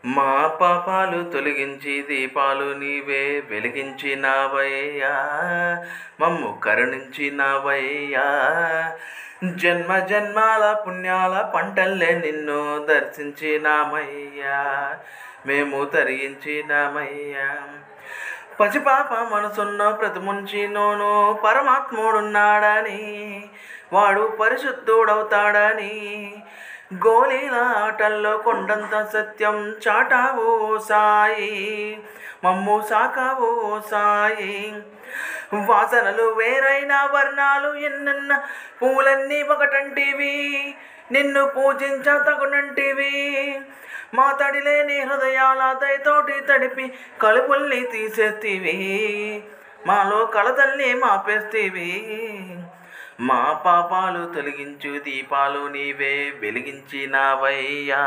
మా పాపాలు తొలగించి దీపాలు నీవే వెలిగించినావయ్యా, మమ్ము కరుణించినావయ్యా. జన్మ జన్మాల పుణ్యాల పంటల్లే నిన్ను దర్శించినామయ్యా, మేము తరించినామయ్యా. పసిపాప మనసున్న ప్రతి ముంచినోను పరమాత్ముడున్నాడని, వాడు పరిశుద్ధుడవుతాడని, గోలీల ఆటల్లో కొండంత సత్యం చాటావు సాయి, మమ్ము సాకావు సాయి. వాసనలు వేరైన వర్ణాలు ఎన్నెన్న పూలన్నీ ఒకటంటివి, నిన్ను పూజించ తగునంటివి. మా తడిలేని హృదయాల దయతోటి తడిపి కలుపుల్ని తీసేస్తివి, మాలో కలతల్ని మాపేస్తివి. మా పాపాలు తొలగించు దీపాలు నీవే వెలిగించినావయ్యా.